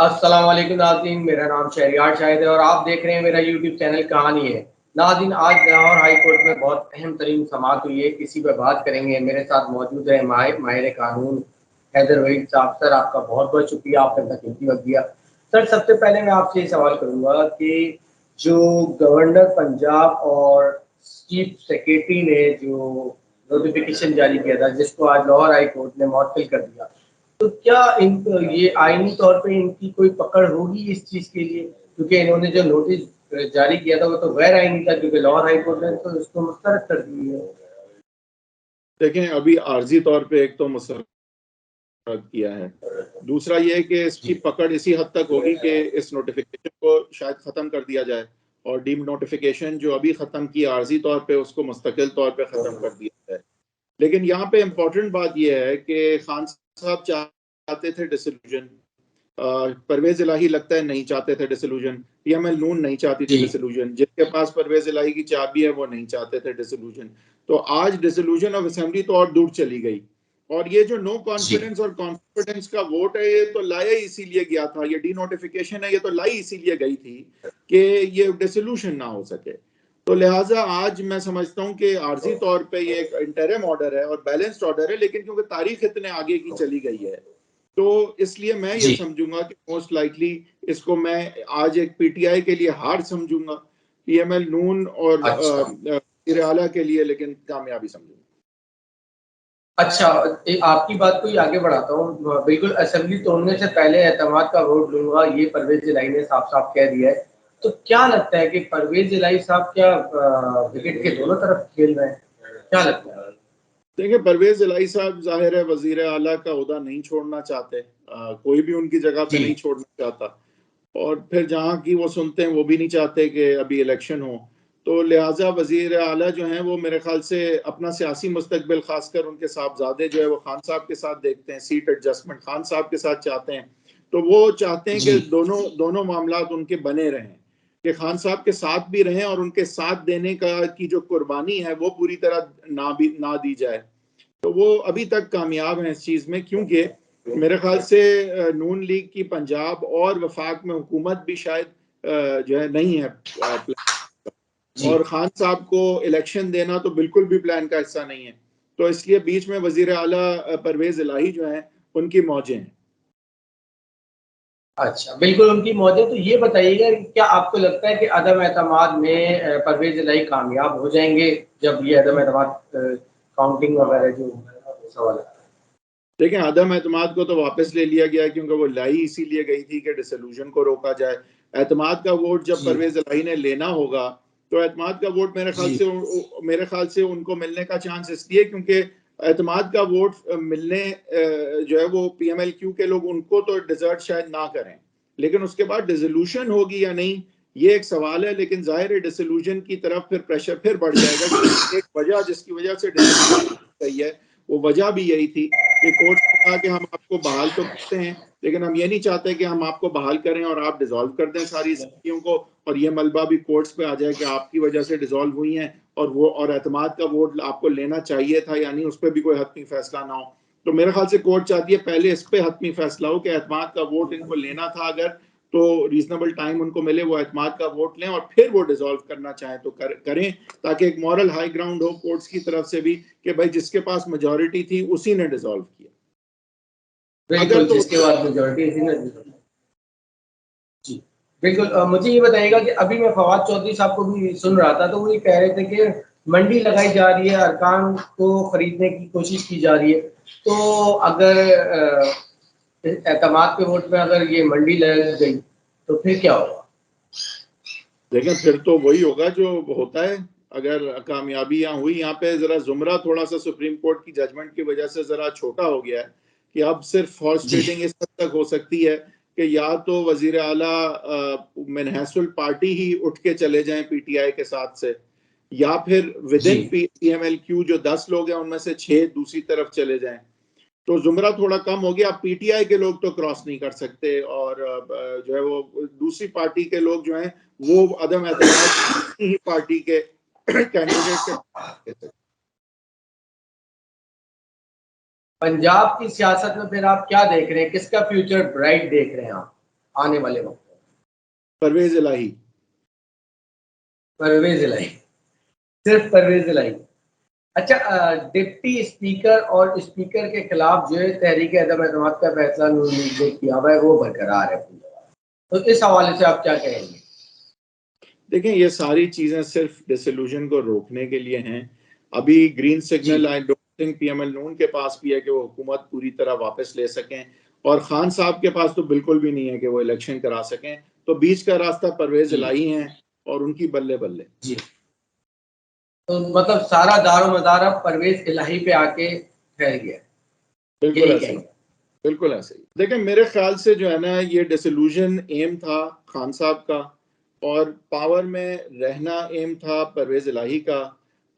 अस्सलाम वालेकुम नाज़रीन, मेरा नाम शहरियार शाहिद है और आप देख रहे हैं मेरा यूट्यूब चैनल कहानी है। नाज़रीन, आज लाहौर हाई कोर्ट में बहुत अहम तरीन समाअत हुई है, इसी पर बात करेंगे। मेरे साथ मौजूद है माहिर कानून हैदर वहीद साहब। सर, आपका बहुत बहुत शुक्रिया, आपने अपना कीमती वक्त दिया। सर, सबसे पहले मैं आपसे ये सवाल करूँगा कि जो गवर्नर पंजाब और चीफ सेक्रेटरी ने जो नोटिफिकेशन जारी किया था, जिसको आज लाहौर हाई कोर्ट ने मुअत्तल कर दिया, तो क्या इन ये आईनी तौर पे इनकी कोई पकड़ होगी इस चीज के लिए? क्योंकि इन्होंने जो नोटिस जारी किया था वो तो गैर आईनी था, क्योंकि लाहौर हाई कोर्ट ने तो इसको मुस्तरद कर दी है। देखें, अभी आर्जी तौर पे एक तो मुस्तरद किया है, दूसरा ये कि इसकी पकड़ इसी हद तक होगी कि इस नोटिफिकेशन को शायद खत्म कर दिया जाए और डीम नोटिफिकेशन जो अभी खत्म की आर्जी तौर पे उसको मुस्तकिल तौर पे खत्म कर दिया जाए। लेकिन यहाँ पे इम्पोर्टेंट बात यह है कि खान साहब चाहते थे डिसोल्यूशन, परवेज इलाही लगता है नहीं चाहते थे डिसोल्यूशन, पीएमएल नून नहीं चाहती थी डिसोल्यूशन, जिसके पास परवेज इलाही की चाबी है वो नहीं चाहते थे डिसोल्यूशन। तो आज डिसोल्यूशन ऑफ असेंबली तो और दूर चली गई। और ये जो नो कॉन्फिडेंस और कॉन्फिडेंस का वोट है, ये तो लाया इसीलिए गया था, ये डी नोटिफिकेशन है, ये तो लाई इसीलिए गई थी कि ये डिसोल्यूशन ना हो सके। तो लिहाजा आज मैं समझता हूं कि आर्जी तौर पे ये एक इंटरिम ऑर्डर है और बैलेंस्ड ऑर्डर है, लेकिन क्योंकि तारीख इतने आगे की चली गई है तो इसलिए मैं ये समझूंगा कि मोस्ट लाइकली इसको मैं आज एक पीटीआई के लिए हार समझूंगा, पीएमएल नून और आला के लिए लेकिन कामयाबी समझूंगा। अच्छा, आपकी बात को ही आगे बढ़ाता हूँ। बिल्कुल, असेंबली तोड़ने से पहले एतमाद का वोट लूंगा, ये परवेज इलाही ने साफ साफ कह दिया है। तो क्या लगता है कि परवेज इलाही साहब क्या विकेट के दोनों तरफ खेल रहे हैं? क्या लगता है? देखिए, परवेज इलाही साहब जाहिर है वजीर आला का ओहदा नहीं छोड़ना चाहते, कोई भी उनकी जगह पे नहीं छोड़ना चाहता, और फिर जहाँ की वो सुनते हैं वो भी नहीं चाहते कि अभी इलेक्शन हो। तो लिहाजा वजीर आला जो हैं वो मेरे ख्याल से अपना सियासी मुस्तकबिल, खासकर उनके साहबजादे जो है वो खान साहब के साथ देखते हैं, सीट एडजस्टमेंट खान साहब के साथ चाहते हैं। तो वो चाहते हैं कि दोनों मामलात उनके बने रहें, कि खान साहब के साथ भी रहें और उनके साथ देने का की जो कुर्बानी है वो पूरी तरह ना दी जाए। तो वो अभी तक कामयाब हैं इस चीज में, क्योंकि मेरे ख्याल से नून लीग की पंजाब और वफाक में हुकूमत भी शायद जो है नहीं है और खान साहब को इलेक्शन देना तो बिल्कुल भी प्लान का हिस्सा नहीं है। तो इसलिए बीच में वजीर आला परवेज इलाही जो है उनकी मौजें हैं। अच्छा, बिल्कुल उनकी मौजें। तो ये बताइएगा कि क्या आपको लगता है कि अदम एतमाद में परवेज इलाही कामयाब हो जाएंगे जब ये अदम एतमाद काउंटिंग वगैरह जो सवाल है? देखिए, अदम एतमाद को तो वापस ले लिया गया क्योंकि वो लाई इसीलिए गई थी कि डिसोल्यूशन को रोका जाए। एतमाद का वोट जब परवेज इलाही ने लेना होगा तो एतमाद का वोट मेरे ख्याल से उनको मिलने का चांस इसलिए क्योंकि एतमाद का वोट मिलने जो है वो पीएमएलक्यू के लोग उनको तो डिजर्ट शायद ना करें, लेकिन उसके बाद डिसोल्यूशन होगी या नहीं ये एक सवाल है। लेकिन जाहिर है डिसोल्यूशन की तरफ फिर प्रेशर फिर बढ़ जाएगा। एक वजह जिसकी वजह से गई है वो वजह भी यही थी कि कोर्ट ने कहा कि हम आपको बहाल तो करते हैं, लेकिन हम ये नहीं चाहते कि हम आपको बहाल करें और आप डिसॉल्व कर दें सारी स्थितियों को और ये मलबा भी कोर्ट्स पे आ जाए कि आपकी वजह से डिसॉल्व हुई हैं और एतमाद का वोट आपको लेना चाहिए था, यानी उस पर भी कोई हतमी फैसला ना हो। तो मेरे ख्याल से कोर्ट चाहती है पहले इस पे हतमी फैसला हो कि एतमाद का वोट इनको लेना था, अगर तो रीजनेबल टाइम उनको मिले, वो एतमाद का वोट लें और फिर वो डिसॉल्व करना चाहें तो करें, ताकि एक मॉरल हाई ग्राउंड हो कोर्ट्स की तरफ से भी कि भाई जिसके पास मेजॉरिटी थी उसी ने डिसॉल्व किया। बिल्कुल, तो जिसके बाद मेजॉरिटी इसी ने जी बिल्कुल। मुझे ये बताइएगा कि अभी मैं फवाद चौधरी साहब को भी सुन रहा था, तो वो ये कह रहे थे कि मंडी लगाई जा रही है, अरकान को खरीदने की कोशिश की जा रही है। तो अगर एतमाद के वोट में अगर ये मंडी लग गई तो फिर क्या होगा? देखें, फिर तो वही होगा जो होता है। अगर कामयाबी यहाँ हुई, यहाँ पे जरा जुमरा थोड़ा सा सुप्रीम कोर्ट की जजमेंट की वजह से जरा छोटा हो गया है कि अब सिर्फ हॉर्स ट्रेडिंग इस हद तक हो सकती है कि या तो वजीर आला मनहसुल पार्टी ही उठ के चले जाएं पीटीआई के साथ से, या फिर विद इन पीएमएलक्यू जो 10 लोग हैं उनमें से 6 दूसरी तरफ चले जाएं। तो जुमरा थोड़ा कम हो गया। अब पीटीआई के लोग तो क्रॉस नहीं कर सकते और जो है वो दूसरी पार्टी के लोग जो हैं वो अदम एतमाद ही पार्टी के कैंडिडेट के। पंजाब की सियासत में फिर आप क्या देख रहे हैं, किसका फ्यूचर ब्राइट देख रहे हैं आप? आने वाले वक्त में? परवेज इलाही। परवेज इलाही, सिर्फ परवेज इलाही। अच्छा, डिप्टी स्पीकर और स्पीकर के खिलाफ जो है तहरीक अदम एतमाद का फैसला नून लीग ने किया हुआ है वो बरकरार है, तो इस हवाले से आप क्या कहेंगे? देखें, ये सारी चीजें सिर्फ डिसोल्यूशन को रोकने के लिए हैं। अभी green signal I don't think PML Noon के पास भी है कि वो हुकूमत पूरी तरह वापस ले सकें, और खान साहब के पास तो बिल्कुल भी नहीं है कि वो इलेक्शन करा सकें। तो बीच का रास्ता परवेज इलाही है और उनकी बल्ले बल्ले। जी, तो मतलब सारा दारो मदार अब परवेज इलाही पे आके ठहर गया। बिल्कुल ऐसे ही, बिल्कुल ऐसे ही। देखें, मेरे ख्याल से जो है ना, ये डिसोल्यूशन एम था खान साहब का, और पावर में रहना एम था परवेज इलाही का।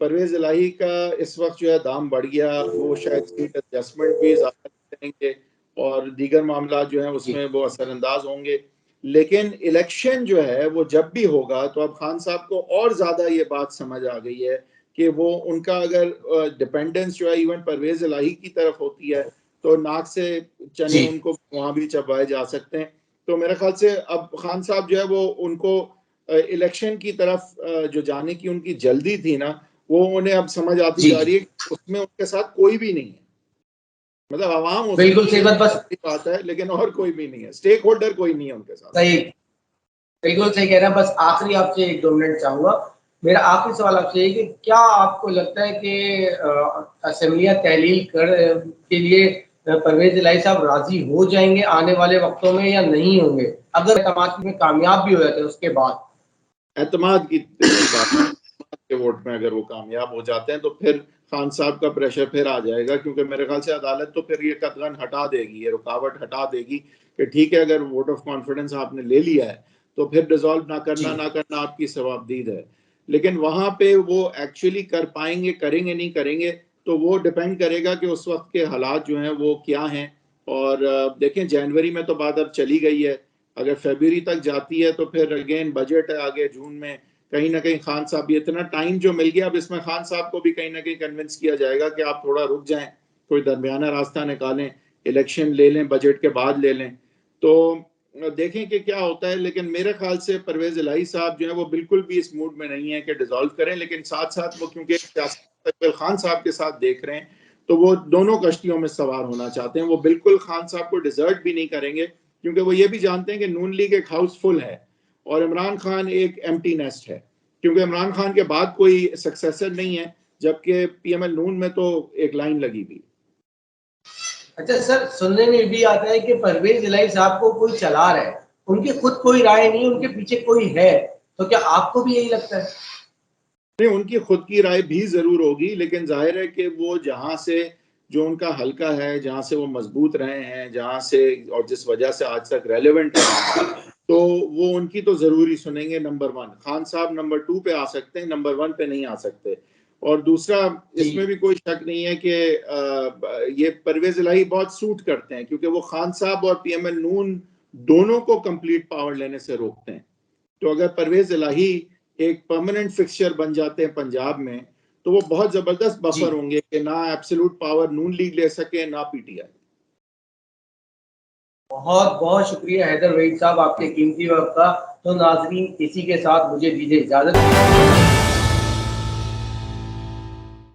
परवेज इलाही का इस वक्त जो है दाम बढ़ गया, वो शायद सीट एडजस्टमेंट भी ज़्यादा करेंगे और दीगर मामला जो है उसमें वो असरअंदाज होंगे। लेकिन इलेक्शन जो है वो जब भी होगा, तो अब खान साहब को और ज़्यादा ये बात समझ आ गई है कि वो उनका अगर डिपेंडेंस जो है इवन परवेज इलाही की तरफ होती है तो नाक से चने उनको वहां भी चबाए जा सकते हैं। तो मेरे ख्याल से अब खान साहब जो है वो उनको इलेक्शन की तरफ जो जाने की उनकी जल्दी थी ना, वो उन्हें अब समझ आती जा रही है कि उसमें उनके साथ कोई भी नहीं है। मतलब आवाम हो बिल्कुल सकती सही है, बात, बस बात है, लेकिन और कोई भी नहीं है, स्टेक होल्डर कोई नहीं है उनके साथ। सही, बिल्कुल सही कह रहे हैं। बस आखिरी आपसे 1-2 मिनट चाहूंगा। मेरा आखिरी सवाल आपसे ये कि क्या आपको लगता है कि असेंबलियां तहलील कर के लिए परवेज इलाही साहब राजी हो जाएंगे आने वाले वक्तों में या नहीं होंगे, अगर एतमाद में कामयाब भी हो जाते हैं उसके बाद? एतमाद की बात के वोट में अगर वो कामयाब हो जाते हैं तो फिर खान साहब का प्रेशर फिर आ जाएगा, क्योंकि मेरे ख्याल से अदालत तो फिर ये कतरन हटा देगी, ये रुकावट हटा देगी कि ठीक है, अगर वोट ऑफ कॉन्फिडेंस आपने ले लिया है तो फिर डिसॉल्व ना करना आपकी सवाबदीद है। लेकिन वहां पे वो एक्चुअली कर पाएंगे, करेंगे नहीं करेंगे, तो वो डिपेंड करेगा कि उस वक्त के हालात जो हैं वो क्या हैं। और देखें, जनवरी में तो बात अब चली गई है, अगर फरवरी तक जाती है तो फिर अगेन बजट है आगे जून में। कहीं ना कहीं खान साहब, ये इतना टाइम जो मिल गया, अब इसमें खान साहब को भी कहीं ना कहीं कन्विंस किया जाएगा कि आप थोड़ा रुक जाएं, कोई दरमियाना रास्ता निकालें, इलेक्शन ले लें, बजट के बाद ले लें। तो देखें कि क्या होता है। लेकिन मेरे ख्याल से परवेज इलाही साहब जो है वो बिल्कुल भी इस मूड में नहीं है कि डिसॉल्व करें, लेकिन साथ साथ वो क्योंकि खान साहब के साथ देख रहे हैं, तो वो दोनों कश्तियों में सवार होना चाहते हैं। वो बिल्कुल खान साहब को डिजर्ट भी नहीं करेंगे, क्योंकि वो ये भी जानते हैं कि नून लीग एक हाउसफुल है और इमरान खान एक एम्प्टी नेस्ट है, क्योंकि इमरान खान के बाद कोई सक्सेसर नहीं है, जबकि पीएमएल नून में तो एक लाइन लगी हुई। अच्छा सर, सुनने में भी आता है कि परवेज इलाही साहब को कोई चला रहा है, उनकी खुद कोई राय नहीं, उनके पीछे कोई है, तो क्या आपको भी यही लगता है? नहीं, उनकी खुद की राय भी जरूर होगी, लेकिन जाहिर है कि वो जहां से जो उनका हल्का है, जहां से वो मजबूत रहे हैं, जहां से और जिस वजह से आज तक रेलेवेंट रहे हैं, तो वो उनकी तो जरूरी सुनेंगे। नंबर 1 खान साहब नंबर 2 पे आ सकते हैं, नंबर 1 पे नहीं आ सकते। और दूसरा, इसमें भी कोई शक नहीं है कि ये परवेज इलाही बहुत सूट करते हैं, क्योंकि वो खान साहब और पीएमएल नून दोनों को कंप्लीट पावर लेने से रोकते हैं। तो अगर परवेज इलाही एक परमानेंट फिक्सचर बन जाते हैं पंजाब में, तो वो बहुत जबरदस्त बफर होंगे कि ना एब्सोल्यूट पावर नून लीग ले सके, ना पीटीआई। बहुत बहुत शुक्रिया हैदर वहीद साहब आपके कीमती वक्त का। तो नाजरीन, इसी के साथ मुझे दीजिए इजाजत।